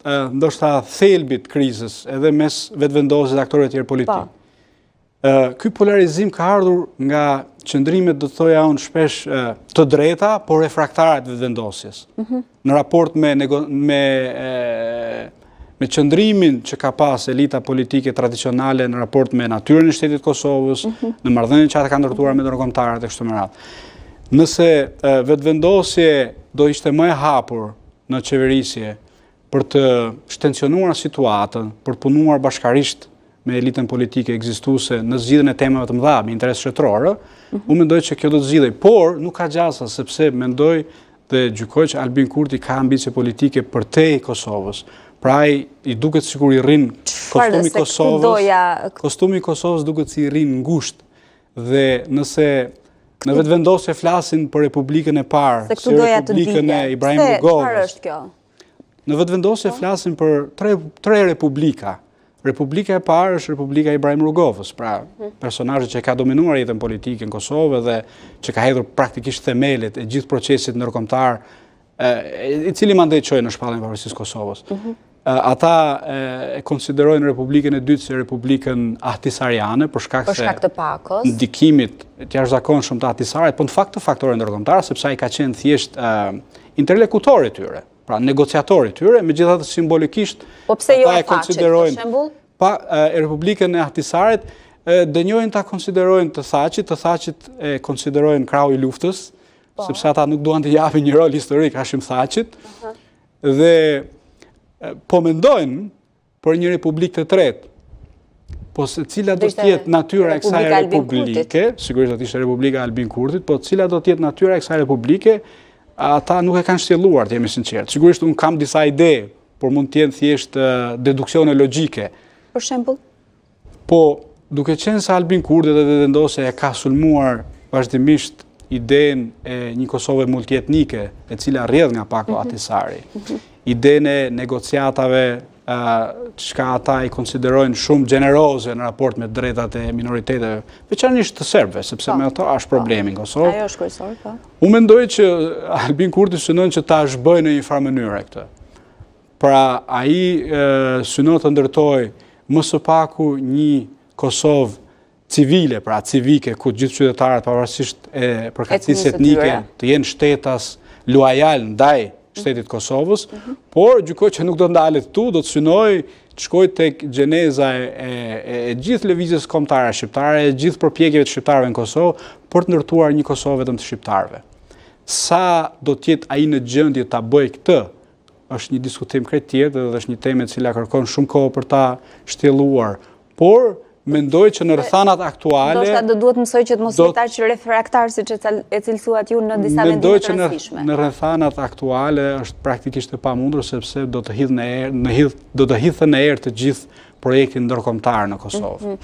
ndoshta thelbit krizës edhe mes vetëvendosjes dhe aktorëve të tjerë politik. Ky polarizim ka ardhur nga qëndrimet, do të thoja unë, shpesh të drejta, por refraktare të vetëvendosjes. Në raport me qëndrimin që ka pas elita politike tradicionale në raport me natyrën e shtetit Kosovës, në marrëdhënien që ata kanë ndërtuar me ndërkombëtarët e kështu me radhë. Nëse vetëvendosje do ishte më e hapur në qeverisje për të shtensionuar situatën, për të punuar bashkarisht me elitën politike ekzistuese në zgjidhjen e temave të mëdha me interes shtetëror, unë mendoj që kjo do të zgjidhej, por nuk ka gjasa sepse mendoj dhe gjykoj që Albin Kurti ka ambicie politike përtej Kosovës. Pra i duket sikur i rrin kostumi i Kosovës duket si i rrin ngushtë dhe nëse në vetëvendosje flasin për Republikën e parë, si Republikën e Ibrahim Rugovës. Në vetëvendosje flasin për tre republika. Republika e parë është Republika e Ibrahim Rugovës, pra personazhi që ka dominuar jetën politike në Kosovë dhe që ka hedhur praktikisht themelet e gjithë procesit ndërkombëtar, i cili mandej çoi në shpalljen e pavarësisë Kosovës. Ata e konsiderojnë Republikën e dytë si Republikën ahtisariane për shkak të pakos, ndikimit të jashtëzakonshëm të Ahtisarit, por në fakt të faktorëve ndërkombëtar, sepse ai ka qenë thjesht interlekutori i tyre, pra negociatori i tyre, megjithatë simbolikisht ata e konsiderojnë Republikën e Ahtisarit dënjojnë ta konsiderojnë të Thaqit e konsiderojnë krau i luftës, sepse ata nuk duan të japin një rol historik Hashim Thaqit, dhe po mendojnë për një republikë të tretë, po se cila do të jetë natyra e kësaj republike, sigurisht do të ishte Republika e Albin Kurtit, po cila do të jetë natyra e kësaj republike, ata nuk e kanë shtjelluar, të jemi sinqert. Sigurisht unë kam disa ide, por mund të jenë thjesht deduksione logjike. Për shembull? Po, duke qenë se Albin Kurti dhe vetëvendosja e ka sulmuar vazhdimisht idenë e një Kosove multietnike, e cila rrjedh nga Pako Ahtisari. Idenë e negociatave çka ata i konsiderojnë shumë gjeneroze në raport me drejtat e minoriteteve, veçanërisht të serbëve, sepse me ato është problemi në Kosovë. Ajo është kryesor, po. Unë mendoj që Albin Kurti synon që ta zhbëjë në një farë mënyre këtë. Pra ai synon të ndërtojë më së paku një Kosovë civile, pra civike, ku gjithë qytetarët pavarësisht e përkatësisë etnike të jenë shtetas luajal ndaj shtetit Kosovës, por gjykoj që nuk do ndalet tu, do të synoj të shkoj tek gjeneza e gjithë lëvizjes kombëtare shqiptare, e gjithë përpjekjeve të shqiptarëve në Kosovë, për të ndërtuar një Kosovë vetëm të shqiptarëve. Sa do të jetë ai në gjendje ta bëjë këtë, është një diskutim krejt tjetër dhe është një temë e cila kërkon shumë kohë për ta shtjelluar, por mendoj që në rrethanat aktuale... Ndoshta do duhet mësoj që të mos jetë aq refraktar siç e cilësuat ju në disa vendime të rëndësishme. Mendoj që në rrethanat aktuale është praktikisht e pamundur sepse do të hidhte në erë të gjithë projektin ndërkombëtar në Kosovë.